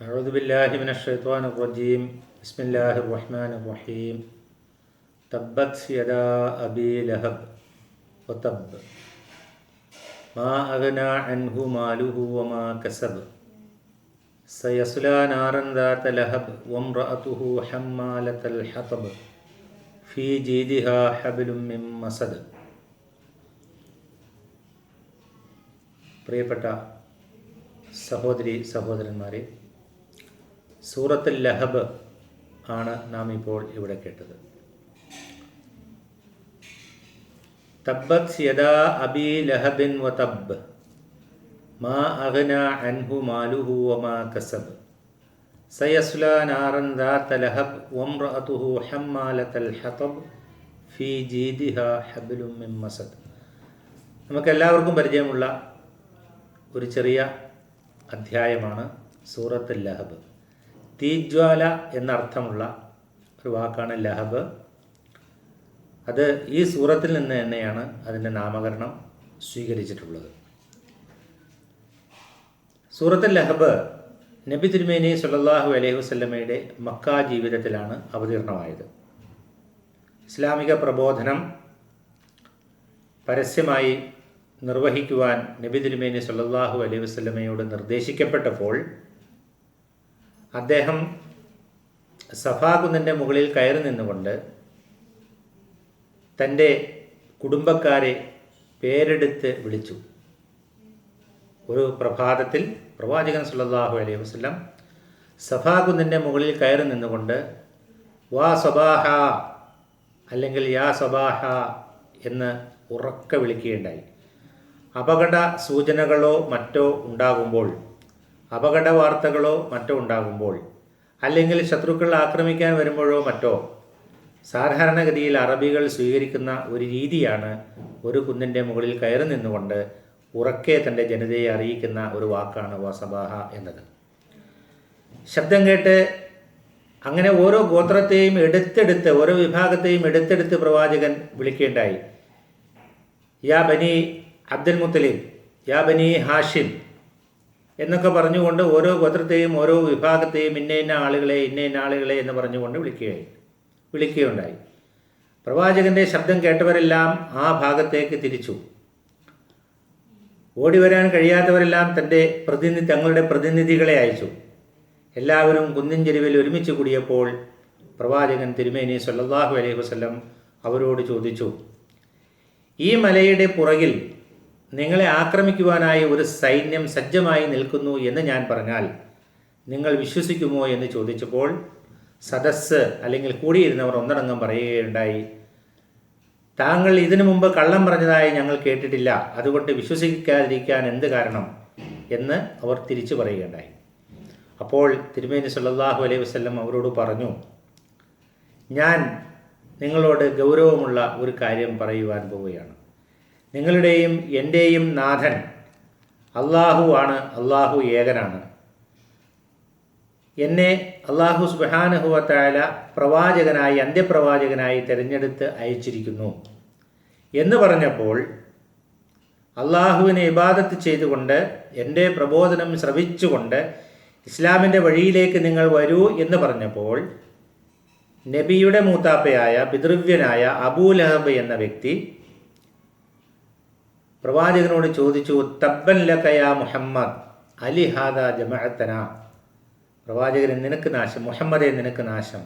أعوذ بالله من الشيطان الرجيم بسم الله الرحمن الرحيم تبت يدا أبي لهب وتب ما أغنى عنه ماله وما كسب سيصلى نارا ذات لهب وامرأته حمالة الحطب في جيدها حبل من مسد. പ്രിയപ്പെട്ട സഹോദരി സഹോദരന്മാരെ, സൂറത്തുൽ ലഹബ് ആണ് നാം ഇപ്പോൾ ഇവിടെ കേട്ടത്. തബ്ബത് യദാ അബി ലഹബിൻ വതബ് മാ അഗ്നാ അൻഹു മാലുഹു വമാ കസബ് സയസ്ലാ നാറൻ ദാത ലഹബ് വംറഅതുഹു ഹമ്മാലത്തൽ ഹതബ് ഫീ ജീദിഹാ ഹബ്ലും മിൻ മസദ്. നമുക്കെല്ലാവർക്കും പരിചയമുള്ള ഒരു ചെറിയ അധ്യായമാണ് സൂറത്തുൽ ലഹബ്. തീജ്വാല എന്നർത്ഥമുള്ള ഒരു വാക്കാണ് ലഹബ്. അത് ഈ സൂറത്തിൽ നിന്ന് തന്നെയാണ് അതിൻ്റെ നാമകരണം സ്വീകരിച്ചിട്ടുള്ളത്. സൂറത്തുൽ ലഹബ് നബി തിരുമേനി സല്ലല്ലാഹു അലൈഹി വസല്ലമയുടെ മക്ക ജീവിതത്തിലാണ് അവതീർണമായത്. ഇസ്ലാമിക പ്രബോധനം പരസ്യമായി നിർവഹിക്കുവാൻ നബി തിരുമേനി സല്ലല്ലാഹു അലൈഹി വസല്ലമയോട് നിർദ്ദേശിക്കപ്പെട്ടപ്പോൾ അദ്ദേഹം സഫാ കുന്നിൻ്റെ മുകളിൽ കയറി നിന്നുകൊണ്ട് തൻ്റെ കുടുംബക്കാരെ പേരെടുത്ത് വിളിച്ചു. ഒരു പ്രഭാതത്തിൽ പ്രവാചകൻ സല്ലല്ലാഹു അലൈഹി വസല്ലം സഫാ കുന്നിൻ്റെ മുകളിൽ കയറി നിന്നുകൊണ്ട് വാ സബാഹ അല്ലെങ്കിൽ യാ സബാഹ എന്ന് ഉറക്കെ വിളിക്കുകയുണ്ടായി. അപകട സൂചനകളോ മറ്റോ ഉണ്ടാകുമ്പോൾ, അപകട വാർത്തകളോ മറ്റോ ഉണ്ടാകുമ്പോൾ, അല്ലെങ്കിൽ ശത്രുക്കൾ ആക്രമിക്കാൻ വരുമ്പോഴോ മറ്റോ സാധാരണഗതിയിൽ അറബികൾ സ്വീകരിക്കുന്ന ഒരു രീതിയാണ് ഒരു കുന്നിൻ്റെ മുകളിൽ കയറി നിന്നുകൊണ്ട് ഉറക്കെ തൻ്റെ ജനതയെ അറിയിക്കുന്ന ഒരു വാക്കാണ് വസബാഹ എന്നത്. ശബ്ദം കേട്ട് അങ്ങനെ ഓരോ ഗോത്രത്തെയും എടുത്തെടുത്ത്, ഓരോ വിഭാഗത്തെയും എടുത്തെടുത്ത് പ്രവാചകൻ വിളിക്കേണ്ടായി. യാ ബനി അബ്ദുൽ മുത്തലിബ്, യാ ബനി ഹാഷിം എന്നൊക്കെ പറഞ്ഞുകൊണ്ട് ഓരോ ഗോത്രത്തെയും ഓരോ വിഭാഗത്തെയും ഇന്ന ഇന്ന ആളുകളെ എന്ന് പറഞ്ഞുകൊണ്ട് വിളിക്കുകയുണ്ടായി. പ്രവാചകൻ്റെ ശബ്ദം കേട്ടവരെല്ലാം ആ ഭാഗത്തേക്ക് തിരിച്ചു. ഓടി വരാൻ കഴിയാത്തവരെല്ലാം തങ്ങളുടെ പ്രതിനിധികളെ അയച്ചു. എല്ലാവരും കുന്നിൻ ചെരുവിൽ ഒരുമിച്ച് കൂടിയപ്പോൾ പ്രവാചകൻ തിരുമേനി സല്ലല്ലാഹു അലൈഹി വസല്ലം അവരോട് ചോദിച്ചു, ഈ മലയുടെ പുറകിൽ നിങ്ങളെ ആക്രമിക്കുവാനായി ഒരു സൈന്യം സജ്ജമായി നിൽക്കുന്നു എന്ന് ഞാൻ പറഞ്ഞാൽ നിങ്ങൾ വിശ്വസിക്കുമോ എന്ന് ചോദിച്ചപ്പോൾ സദസ്സ് അല്ലെങ്കിൽ കൂടിയിരുന്നവർ ഒന്നടങ്കം പറയുകയുണ്ടായി, താങ്കൾ ഇതിനു മുമ്പ് കള്ളം പറഞ്ഞതായി ഞങ്ങൾ കേട്ടിട്ടില്ല, അതുകൊണ്ട് വിശ്വസിക്കാതിരിക്കാൻ എന്ത് കാരണം എന്ന് അവർ തിരിച്ചു പറയുകയുണ്ടായി. അപ്പോൾ തിരുമേനി സല്ലല്ലാഹു അലൈഹി വസല്ലം അവരോട് പറഞ്ഞു, ഞാൻ നിങ്ങളോട് ഗൗരവമുള്ള ഒരു കാര്യം പറയുവാൻ പോവുകയാണ്. നിങ്ങളുടെയും എൻ്റെയും നാഥൻ അള്ളാഹു ആണ്, അള്ളാഹു ഏകനാണ്. എന്നെ അള്ളാഹു സുബ്ഹാനഹു വ തആല പ്രവാചകനായി, അന്ത്യപ്രവാചകനായി തിരഞ്ഞെടുത്ത് അയച്ചിരിക്കുന്നു എന്ന് പറഞ്ഞപ്പോൾ, അള്ളാഹുവിനെ ഇബാദത്ത് ചെയ്തുകൊണ്ട് എൻ്റെ പ്രബോധനം ശ്രവിച്ചുകൊണ്ട് ഇസ്ലാമിൻ്റെ വഴിയിലേക്ക് നിങ്ങൾ വരൂ എന്ന് പറഞ്ഞപ്പോൾ നബിയുടെ മൂത്താപ്പയായ പിതൃവ്യനായ അബൂ ലഹബ് എന്ന വ്യക്തി പ്രവാചകനോട് ചോദിച്ചു, തബ്ബൻ ലക യാ മുഹമ്മദ് അലി ഹാദ ജമഅത്തന. പ്രവാചകൻ, നിനക്ക് നാശം, മുഹമ്മദേ നിനക്ക് നാശം,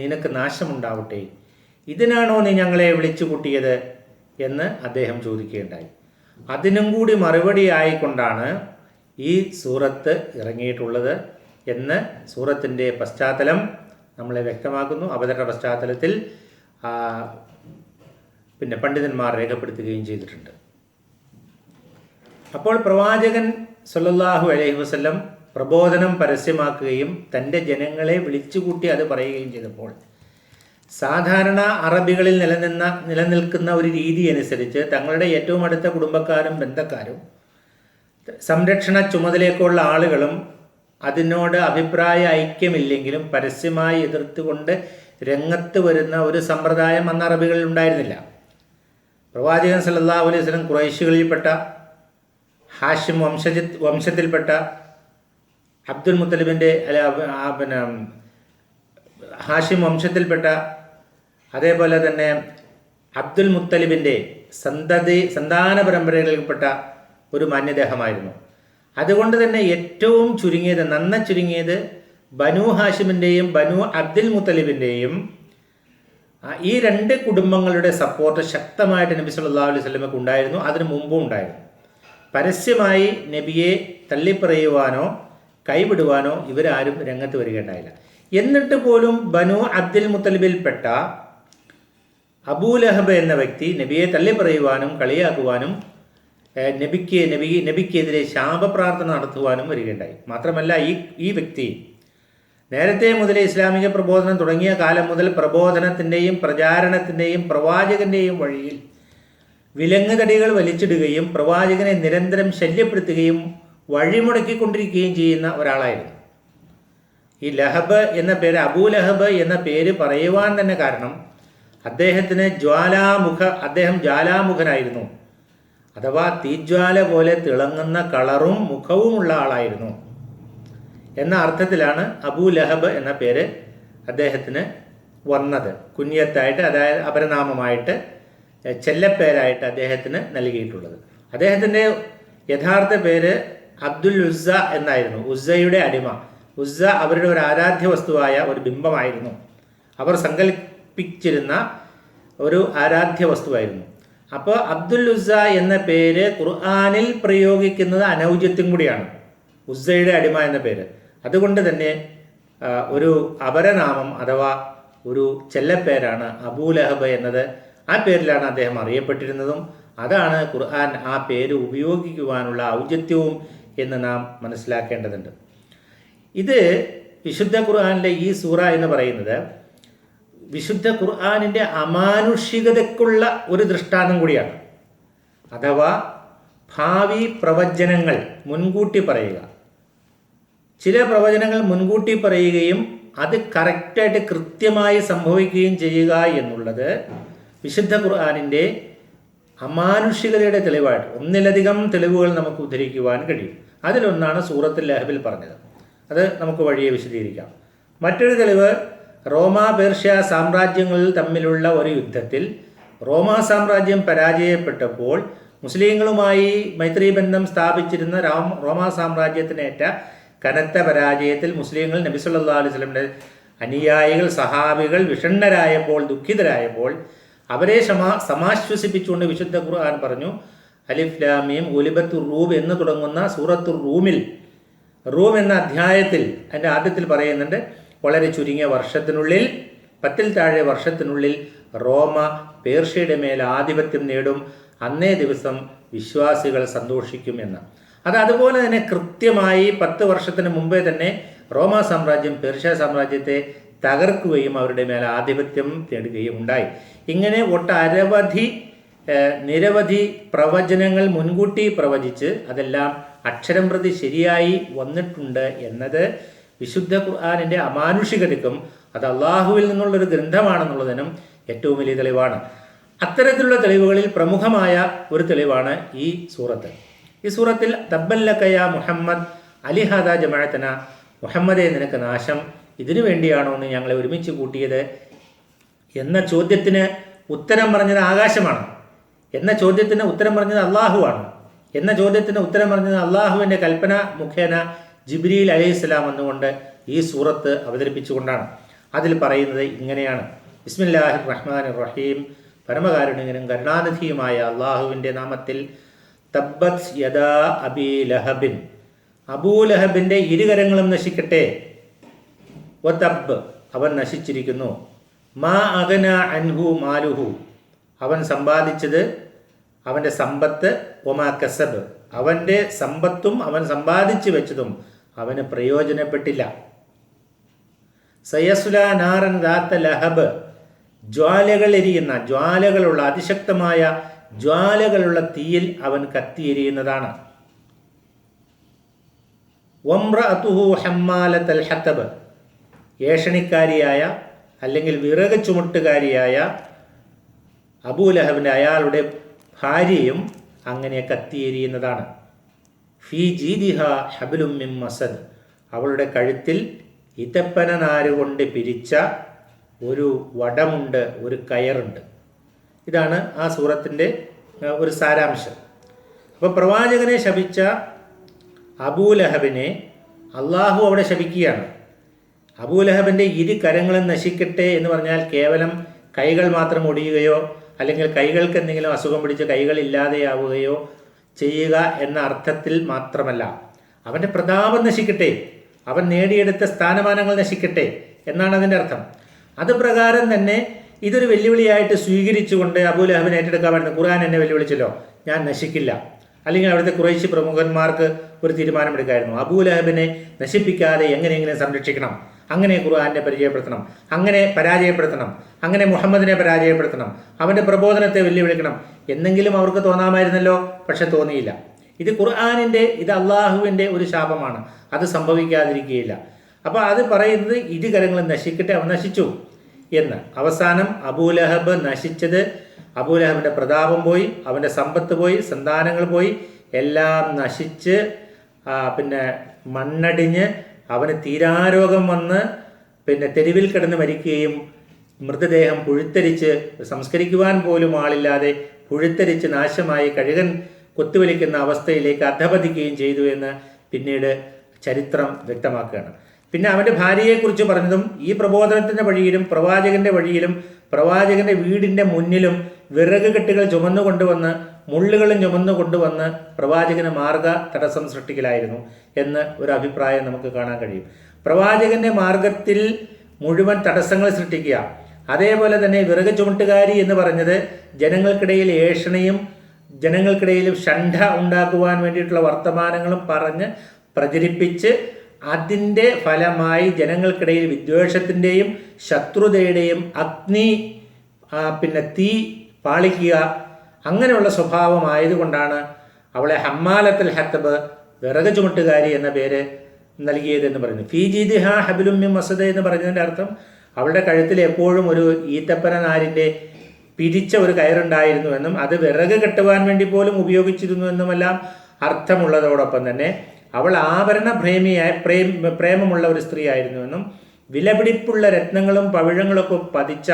നിനക്ക് നാശമുണ്ടാവട്ടെ, ഇതിനാണോ നീ ഞങ്ങളെ വിളിച്ചു കൂട്ടിയത് എന്ന് അദ്ദേഹം ചോദിക്കുകയുണ്ടായി. അതിനും കൂടി മറുപടി ആയിക്കൊണ്ടാണ് ഈ സൂറത്ത് ഇറങ്ങിയിട്ടുള്ളത് എന്ന് സൂറത്തിൻ്റെ പശ്ചാത്തലം നമ്മളെ വ്യക്തമാക്കുന്നു. അവതരണ പശ്ചാത്തലത്തിൽ പണ്ഡിതന്മാർ രേഖപ്പെടുത്തുകയും ചെയ്തിട്ടുണ്ട്. അപ്പോൾ പ്രവാചകൻ സല്ലല്ലാഹു അലൈഹി വസല്ലം പ്രബോധനം പരസ്യമാക്കുകയും തൻ്റെ ജനങ്ങളെ വിളിച്ചുകൂട്ടി അത് പറയുകയും ചെയ്തപ്പോൾ സാധാരണ അറബികളിൽ നിലനിൽക്കുന്ന ഒരു രീതി അനുസരിച്ച് തങ്ങളുടെ ഏറ്റവും അടുത്ത കുടുംബക്കാരും ബന്ധക്കാരും സംരക്ഷണ ചുമതലയൊക്കെയുള്ള ആളുകളും അതിനോട് അഭിപ്രായ ഐക്യമില്ലെങ്കിലും പരസ്യമായി എതിർത്തുകൊണ്ട് രംഗത്ത് വരുന്ന ഒരു സമ്പ്രദായം അന്ന് അറബികളിൽ ഉണ്ടായിരുന്നില്ല. പ്രവാചകൻ സല്ലല്ലാഹു അലൈഹി വസല്ലം ഖുറൈശികളിൽപ്പെട്ട ഹാഷിം വംശത്തിൽപ്പെട്ട അബ്ദുൽ മുത്തലിബിൻ്റെ പിന്നെ ഹാഷിം വംശത്തിൽപ്പെട്ട, അതേപോലെ തന്നെ അബ്ദുൽ മുത്തലിബിൻ്റെ സന്താന പരമ്പരകളിൽപ്പെട്ട ഒരു മാന്യദേഹമായിരുന്നു. അതുകൊണ്ട് തന്നെ ഏറ്റവും ചുരുങ്ങിയത്, ചുരുങ്ങിയത് ബനു ഹാഷിമിൻ്റെയും ബനു അബ്ദുൽ മുത്തലിബിൻ്റെയും ഈ രണ്ട് കുടുംബങ്ങളുടെ സപ്പോർട്ട് ശക്തമായിട്ട് നബി സല്ലല്ലാഹു അലൈഹി വസല്ലമക്ക് ഉണ്ടായിരുന്നു. അതിനു മുമ്പും ഉണ്ടായിരുന്നു. പരസ്യമായി നബിയെ തള്ളിപ്പറയുവാനോ കൈവിടുവാനോ ഇവരാരും രംഗത്ത് വരികയുണ്ടായില്ല. എന്നിട്ട് പോലും ബനു അബ്ദുൽ മുത്തലിബിൽപ്പെട്ട അബൂലഹബ് എന്ന വ്യക്തി നബിയെ തള്ളിപ്പറയുവാനും കളിയാക്കുവാനും നബിക്കെതിരെ ശാപപ്രാർത്ഥന നടത്തുവാനും വരികയുണ്ടായി. മാത്രമല്ല ഈ വ്യക്തി നേരത്തെ മുതലേ ഇസ്ലാമിക പ്രബോധനം തുടങ്ങിയ കാലം മുതൽ പ്രബോധനത്തിൻ്റെയും പ്രചാരണത്തിൻ്റെയും പ്രവാചകൻ്റെയും വഴിയിൽ വിലങ്ങുതടികൾ വലിച്ചിടുകയും പ്രവാചകനെ നിരന്തരം ശല്യപ്പെടുത്തുകയും വഴിമുടക്കിക്കൊണ്ടിരിക്കുകയും ചെയ്യുന്ന ഒരാളായിരുന്നു. ഈ ലഹബ് എന്ന പേര്, അബൂലഹബ് എന്ന പേര് പറയുവാൻ തന്നെ കാരണം അദ്ദേഹത്തിന് അദ്ദേഹം ജ്വാലാമുഖനായിരുന്നു. അഥവാ തീജ്വാല പോലെ തിളങ്ങുന്ന കളറും മുഖവുമുള്ള ആളായിരുന്നു എന്ന അർത്ഥത്തിലാണ് അബൂലഹബ് എന്ന പേര് അദ്ദേഹത്തിന് വന്നത്. കുഞ്ഞത്തായിട്ട്, അതായത് അപരനാമമായിട്ട്, ചെല്ലപ്പേരായിട്ട് അദ്ദേഹത്തിന് നൽകിയിട്ടുള്ളത്. അദ്ദേഹത്തിൻ്റെ യഥാർത്ഥ പേര് അബ്ദുൽ ഉസ്സ എന്നായിരുന്നു. ഉസ്സയുടെ അടിമ. ഉസ്സ അവരുടെ ഒരു ആരാധ്യ വസ്തുവായ ഒരു ബിംബമായിരുന്നു. അവർ സങ്കല്പിച്ചിരുന്ന ഒരു ആരാധ്യ വസ്തുവായിരുന്നു. അപ്പോൾ അബ്ദുൽ ഉസ്സ എന്ന പേര് ഖുർആനിൽ പ്രയോഗിക്കുന്നത് അനൗചിത്യം കൂടിയാണ്, ഉസ്സയുടെ അടിമ എന്ന പേര്. അതുകൊണ്ട് തന്നെ ഒരു അപരനാമം അഥവാ ഒരു ചെല്ലപ്പേരാണ് അബൂലഹബ് എന്നത്. ആ പേരിലാണ് അദ്ദേഹം അറിയപ്പെട്ടിരുന്നതും അതാണ് ഖുർആൻ ആ പേര് ഉപയോഗിക്കുവാനുള്ള ഔചിത്യവും എന്ന് നാം മനസ്സിലാക്കേണ്ടതുണ്ട്. ഇത് വിശുദ്ധ ഖുർആനിലെ ഈ സൂറ എന്ന് പറയുന്നത് വിശുദ്ധ ഖുർആനിൻ്റെ അമാനുഷികതയ്ക്കുള്ള ഒരു ദൃഷ്ടാന്തം കൂടിയാണ്. അഥവാ ഭാവി പ്രവചനങ്ങൾ മുൻകൂട്ടി പറയുക. ചില പ്രവചനങ്ങൾ മുൻകൂട്ടി പറയുകയും അത് കറക്റ്റായിട്ട് കൃത്യമായി സംഭവിക്കുകയും ചെയ്യുക എന്നുള്ളത് വിശുദ്ധ ഖുർആനിൻ്റെ അമാനുഷികതയുടെ തെളിവായിട്ട് ഒന്നിലധികം തെളിവുകൾ നമുക്ക് ഉദ്ധരിക്കുവാൻ കഴിയും. അതിലൊന്നാണ് സൂറത്തുൽ ലഹബിൽ പറഞ്ഞത്. അത് നമുക്ക് വഴിയെ വിശദീകരിക്കാം. മറ്റൊരു തെളിവ് റോമാ പേർഷ്യ സാമ്രാജ്യങ്ങളിൽ തമ്മിലുള്ള ഒരു യുദ്ധത്തിൽ റോമാ സാമ്രാജ്യം പരാജയപ്പെട്ടപ്പോൾ മുസ്ലിങ്ങളുമായി മൈത്രീബന്ധം സ്ഥാപിച്ചിരുന്ന റോമാ സാമ്രാജ്യത്തിനേറ്റ കനത്ത പരാജയത്തിൽ മുസ്ലിങ്ങൾ നബി സല്ലല്ലാഹു അലൈഹി വസല്ലമയുടെ അനുയായികൾ, സഹാബികൾ വിഷണ്ണരായപ്പോൾ, ദുഃഖിതരായപ്പോൾ അവരെ സമാശ്വസിപ്പിച്ചുകൊണ്ട് വിശുദ്ധ ഖുർആൻ പറഞ്ഞു, അലിഫ് ലാം മീം ഗുലിബത്തുർ റൂം എന്ന് തുടങ്ങുന്ന സൂറത്തുർ റൂമിൽ, റൂം എന്ന അധ്യായത്തിൽ അതിൻ്റെ ആദ്യത്തിൽ പറയുന്നുണ്ട്, വളരെ ചുരുങ്ങിയ വർഷത്തിനുള്ളിൽ, 10-ൽ താഴെ വർഷത്തിനുള്ളിൽ റോമ പേർഷ്യയുടെ മേൽ ആധിപത്യം നേടും, അന്നേ ദിവസം വിശ്വാസികൾ സന്തോഷിക്കും എന്ന്. അതുപോലെ തന്നെ കൃത്യമായി 10 വർഷത്തിന് മുമ്പേ തന്നെ റോമാ സാമ്രാജ്യം പേർഷ്യ സാമ്രാജ്യത്തെ തകർക്കുകയും അവരുടെ മേൽ ആധിപത്യം നേടുകയും ഉണ്ടായി. ഇങ്ങനെ നിരവധി പ്രവചനങ്ങൾ മുൻകൂട്ടി പ്രവചിച്ച് അതെല്ലാം അക്ഷരം പ്രതി ശരിയായി വന്നിട്ടുണ്ട് എന്നത് വിശുദ്ധ ഖുർആനിൻ്റെ അമാനുഷികതയ്ക്കും അത് അള്ളാഹുവിൽ നിന്നുള്ളൊരു ഗ്രന്ഥമാണെന്നുള്ളതിനും ഏറ്റവും വലിയ തെളിവാണ്. അത്തരത്തിലുള്ള തെളിവുകളിൽ പ്രമുഖമായ ഒരു തെളിവാണ് ഈ സൂറത്ത്. ഈ സൂറത്തിൽ തബ്ബല്ലക യാ മുഹമ്മദ് അലിഹാദ ജമഅതന, മുഹമ്മദേ നിനക്ക് നാശം, ഇതിനു വേണ്ടിയാണോ എന്ന് ഞങ്ങളെ ഒരുമിച്ച് കൂട്ടിയത് എന്ന ചോദ്യത്തിന് ഉത്തരം പറഞ്ഞത് ആകാശമാണ്, എന്ന ചോദ്യത്തിന് ഉത്തരം പറഞ്ഞത് അള്ളാഹുവാണ്, എന്ന ചോദ്യത്തിന് ഉത്തരം പറഞ്ഞത് അള്ളാഹുവിൻ്റെ കൽപ്പന മുഖേന ജിബ്രീൽ അലൈഹിസ്സലാം എന്നുകൊണ്ട് ഈ സൂറത്ത് അവതരിപ്പിച്ചുകൊണ്ടാണ്. അതിൽ പറയുന്നത് ഇങ്ങനെയാണ്: ബിസ്മില്ലാഹിർ റഹ്മാനിർ റഹീം, പരമകാരുണികനും കരുണാനിധിയുമായ അള്ളാഹുവിൻ്റെ നാമത്തിൽ. തബ്ബത് യദാ അബീ ലഹബിൻ, അബൂലഹബിൻ്റെ ഇരുകരങ്ങളും നശിക്കട്ടെ. വതബ്ബ്, അവൻ നശിച്ചിരിക്കുന്നു. മാ അഗ്ന അൻഹു മാലുഹു, അവൻ സമ്പാദിച്ചത്, അവൻ്റെ സമ്പത്ത്. ഒമാ കസബ്, അവൻ്റെ സമ്പത്തും അവൻ സമ്പാദിച്ചു വെച്ചതും അവന് പ്രയോജനപ്പെട്ടില്ല. സയസ്ലാ നാറൻ ദാത്ത ലഹബ്, ജ്വാലകളുള്ള അതിശക്തമായ ജ്വാലകളുള്ള തീയിൽ അവൻ കത്തിയെരിയുന്നതാണ്. വംറഅതുഹു ഹമ്മാലത്തൽ ഹതബ്, ഏഷണിക്കാരിയായ അല്ലെങ്കിൽ വിറക് ചുമട്ടുകാരിയായ അബൂലഹബിൻ്റെ അയാളുടെ ഭാര്യയും അങ്ങനെ കത്തിയെരിയുന്നതാണ്. ഫീ ജീദിഹ ഹബ്ലും മിൻ മസദ്, അവളുടെ കഴുത്തിൽ ഇതപ്പന നാരുകൊണ്ട് പിരിച്ച ഒരു വടമുണ്ട്, ഒരു കയറുണ്ട്. ഇതാണ് ആ സൂറത്തിൻ്റെ ഒരു സാരാംശം. അപ്പോൾ പ്രവാചകനെ ശപിച്ച അബൂലഹബിനെ അള്ളാഹു അവിടെ ശപിക്കുകയാണ്. അബൂലഹബിൻ്റെ ഇരു കരങ്ങളും നശിക്കട്ടെ എന്ന് പറഞ്ഞാൽ കേവലം കൈകൾ മാത്രം ഒടിയുകയോ അല്ലെങ്കിൽ കൈകൾക്ക് എന്തെങ്കിലും അസുഖം പിടിച്ച് കൈകൾ ഇല്ലാതെയാവുകയോ ചെയ്യുക എന്ന അർത്ഥത്തിൽ മാത്രമല്ല, അവൻ്റെ പ്രതാപം നശിക്കട്ടെ, അവൻ നേടിയെടുത്ത സ്ഥാനമാനങ്ങൾ നശിക്കട്ടെ എന്നാണ് അതിൻ്റെ അർത്ഥം. അത് പ്രകാരം തന്നെ ഇതൊരു വെല്ലുവിളിയായിട്ട് സ്വീകരിച്ചുകൊണ്ട് അബൂലഹബിനെ ഏറ്റെടുക്കാൻ പറ്റുന്ന ഖുർആൻ എന്നെ വെല്ലുവിളിച്ചല്ലോ, ഞാൻ നശിക്കില്ല. അല്ലെങ്കിൽ അവിടുത്തെ ഖുറൈശി പ്രമുഖന്മാർക്ക് ഒരു തീരുമാനമെടുക്കായിരുന്നു, അബൂലഹബിനെ നശിപ്പിക്കാതെ എങ്ങനെയെങ്കിലും സംരക്ഷിക്കണം, അങ്ങനെ ഖുർആനെ പരിചയപ്പെടുത്തണം, അങ്ങനെ പരാജയപ്പെടുത്തണം, അങ്ങനെ മുഹമ്മദിനെ പരാജയപ്പെടുത്തണം, അവൻ്റെ പ്രബോധനത്തെ വെല്ലുവിളിക്കണം എന്നെങ്കിലും അവർക്ക് തോന്നാമായിരുന്നല്ലോ. പക്ഷെ തോന്നിയില്ല. ഇത് ഖുർആനിൻ്റെ, ഇത് അള്ളാഹുവിൻ്റെ ഒരു ശാപമാണ്, അത് സംഭവിക്കാതിരിക്കുകയില്ല. അപ്പോൾ അത് പറയുന്നത് ഇരു കരങ്ങളും നശിക്കട്ടെ, അവൻ നശിച്ചു എന്ന്. അവസാനം അബൂലഹബ് നശിച്ചത്, അബൂലഹബിൻ്റെ പ്രതാപം പോയി, അവൻ്റെ സമ്പത്ത് പോയി, സന്താനങ്ങൾ പോയി, എല്ലാം നശിച്ച് പിന്നെ മണ്ണടിഞ്ഞ് അവന് തീരാരോഗം വന്ന് പിന്നെ തെരുവിൽ കിടന്ന് മരിക്കുകയും മൃതദേഹം പുഴുത്തരിച്ച് സംസ്കരിക്കുവാൻ പോലും ആളില്ലാതെ പുഴുത്തരിച്ച് നാശമായി കഴുകൻ കൊത്തുവലിക്കുന്ന അവസ്ഥയിലേക്ക് അധപതിക്കുകയും ചെയ്തു എന്ന് പിന്നീട് ചരിത്രം വ്യക്തമാക്കുകയാണ്. പിന്നെ അവൻ്റെ ഭാര്യയെക്കുറിച്ച് പറഞ്ഞതും ഈ പ്രബോധനത്തിൻ്റെ വഴിയിലും പ്രവാചകൻ്റെ വഴിയിലും പ്രവാചകൻ്റെ വീടിൻ്റെ മുന്നിലും വിറക് കെട്ടുകൾ ചുമന്നു കൊണ്ടുവന്ന് മുള്ളുകളും ചുമന്നു കൊണ്ടുവന്ന് പ്രവാചകന് മാർഗ തടസ്സം സൃഷ്ടിക്കലായിരുന്നു എന്ന് ഒരു അഭിപ്രായം നമുക്ക് കാണാൻ കഴിയും. പ്രവാചകൻ്റെ മാർഗത്തിൽ മുഴുവൻ തടസ്സങ്ങൾ സൃഷ്ടിക്കുക. അതേപോലെ തന്നെ വിറക് ചുമട്ടുകാരി എന്ന് പറഞ്ഞത് ജനങ്ങൾക്കിടയിൽ ഏഷണയും ജനങ്ങൾക്കിടയിൽ ഷണ്ഠ ഉണ്ടാക്കുവാൻ വേണ്ടിയിട്ടുള്ള വർത്തമാനങ്ങളും പറഞ്ഞ് പ്രചരിപ്പിച്ച് അതിൻ്റെ ഫലമായി ജനങ്ങൾക്കിടയിൽ വിദ്വേഷത്തിൻ്റെയും ശത്രുതയുടെയും അഗ്നി പിന്നെ തീ പാളിക്കുക, അങ്ങനെയുള്ള സ്വഭാവമായതുകൊണ്ടാണ് അവളെ ഹമ്മാലത്തുൽ ഹത്തബ്, വിറക് ചുമട്ടുകാരി എന്ന പേര് നൽകിയതെന്ന് പറയുന്നു. ഫീ ജീദിഹ ഹബ്ലും മിൻ മസദ എന്ന് പറഞ്ഞതിൻ്റെ അർത്ഥം അവളുടെ കഴുത്തിൽ എപ്പോഴും ഒരു ഈത്തപ്പന നാരിൻ്റെ പിരിച്ച ഒരു കയറുണ്ടായിരുന്നു എന്നും അത് വിറക് കെട്ടുവാൻ വേണ്ടി പോലും ഉപയോഗിച്ചിരുന്നു എന്നുമെല്ലാം അർത്ഥമുള്ളതോടൊപ്പം തന്നെ അവൾ ആഭരണ പ്രേമമുള്ള ഒരു സ്ത്രീ ആയിരുന്നുവെന്നും വിലപിടിപ്പുള്ള രത്നങ്ങളും പവിഴങ്ങളൊക്കെ പതിച്ച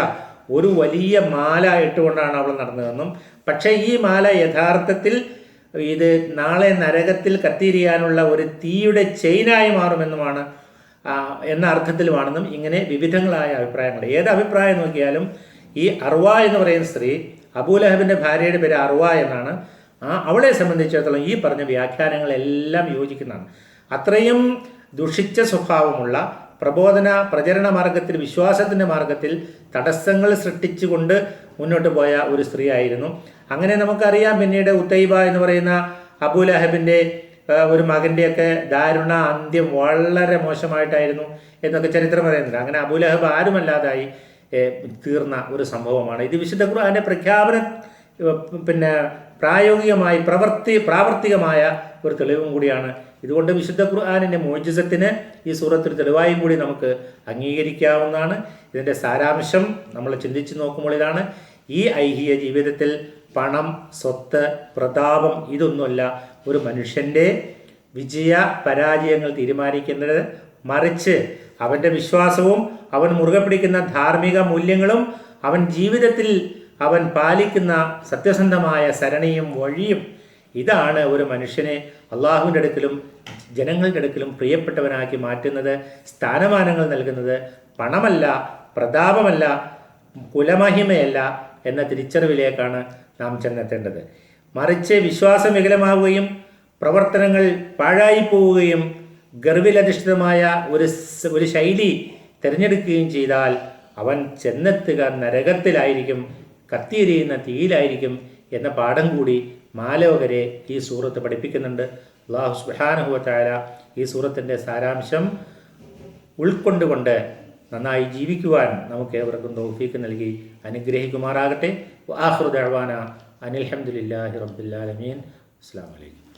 ഒരു വലിയ മാല ഇട്ടുകൊണ്ടാണ് അവൾ നടന്നതെന്നും പക്ഷേ ഈ മാല യഥാർത്ഥത്തിൽ ഇത് നാളെ നരകത്തിൽ കത്തിയിരിയാനുള്ള ഒരു തീയുടെ ചെയിനായി മാറുമെന്നുമാണ് എന്ന അർത്ഥത്തിലുമാണെന്നും ഇങ്ങനെ വിവിധങ്ങളായ അഭിപ്രായങ്ങൾ. ഏത് അഭിപ്രായം നോക്കിയാലും ഈ അർവ എന്ന് പറയുന്ന സ്ത്രീ, അബൂലഹബിൻ്റെ ഭാര്യയുടെ പേര് അർവ എന്നാണ്, അവളെ സംബന്ധിച്ചിടത്തോളം ഈ പറഞ്ഞ വ്യാഖ്യാനങ്ങളെല്ലാം യോജിക്കുന്നതാണ്. അത്രയും ദുഷിച്ച സ്വഭാവമുള്ള പ്രചരണ മാർഗത്തിൽ, വിശ്വാസത്തിൻ്റെ മാർഗത്തിൽ തടസ്സങ്ങൾ സൃഷ്ടിച്ചുകൊണ്ട് മുന്നോട്ട് പോയ ഒരു സ്ത്രീ ആയിരുന്നു. അങ്ങനെ നമുക്കറിയാം പിന്നീട് ഉത്തൈബ എന്ന് പറയുന്ന അബൂലഹബിൻ്റെ ഒരു മകൻ്റെയൊക്കെ ദാരുണ അന്ത്യം വളരെ മോശമായിട്ടായിരുന്നു എന്നൊക്കെ ചരിത്രം പറയുന്നുണ്ട്. അങ്ങനെ അബൂലഹബ് ആരുമല്ലാതായി തീർന്ന ഒരു സംഭവമാണ് ഇത്. വിശുദ്ധ ഖുർആന്റെ പ്രഖ്യാപന പിന്നെ പ്രായോഗികമായി പ്രാവർത്തികമായ ഒരു തെളിവും കൂടിയാണ്. ഇതുകൊണ്ട് വിശുദ്ധ ഖുർആനിൻ്റെ മോചിസത്തിന് ഈ സൂറത്തിൽ തെളിവായും കൂടി നമുക്ക് അംഗീകരിക്കാവുന്നതാണ്. ഇതിൻ്റെ സാരാംശം നമ്മൾ ചിന്തിച്ച് നോക്കുമ്പോൾ ഇതാണ്: ഈ ഐഹിക ജീവിതത്തിൽ പണം, സ്വത്ത്, പ്രതാപം ഇതൊന്നുമല്ല ഒരു മനുഷ്യൻ്റെ വിജയ പരാജയങ്ങൾ തീരുമാനിക്കുന്നത്. മറിച്ച് അവൻ്റെ വിശ്വാസവും അവൻ മുറുകെ പിടിക്കുന്ന ധാർമ്മിക മൂല്യങ്ങളും അവൻ ജീവിതത്തിൽ അവൻ പാലിക്കുന്ന സത്യസന്ധമായ സരണിയും വഴിയും, ഇതാണ് ഒരു മനുഷ്യനെ അള്ളാഹുവിൻ്റെ അടുക്കലും ജനങ്ങളുടെ അടുക്കലും പ്രിയപ്പെട്ടവനാക്കി മാറ്റുന്നത്. സ്ഥാനമാനങ്ങൾ നൽകുന്നത് പണമല്ല, പ്രതാപമല്ല, കുലമഹിമയല്ല എന്ന തിരിച്ചറിവിലേക്കാണ് നാം ചെന്നെത്തേണ്ടത്. മറിച്ച് വിശ്വാസം വികലമാവുകയും പ്രവർത്തനങ്ങൾ പാഴായി പോവുകയും ഗർവിലധിഷ്ഠിതമായ ഒരു ശൈലി തിരഞ്ഞെടുക്കുകയും ചെയ്താൽ അവൻ ചെന്നെത്തുക നരകത്തിലായിരിക്കും, കത്തിയെരിയുന്ന തീയിലായിരിക്കും എന്ന പാഠം കൂടി മാലോകരെ ഈ സൂറത്ത് പഠിപ്പിക്കുന്നുണ്ട്. അല്ലാഹു സുബ്ഹാനഹു വ തആല ഈ സൂറത്തിൻ്റെ സാരാംശം ഉൾക്കൊണ്ടുകൊണ്ട് നന്നായി ജീവിക്കുവാൻ നമുക്ക് ഏവർക്കും തൗഫീക്ക് നൽകി അനുഗ്രഹിക്കുമാറാകട്ടെ. വആഖിറു ദഅ്വാനാ അനിൽ ഹംദുലില്ലാഹി റബ്ബിൽ ആലമീൻ. അസ്സലാമു അലൈക്കും.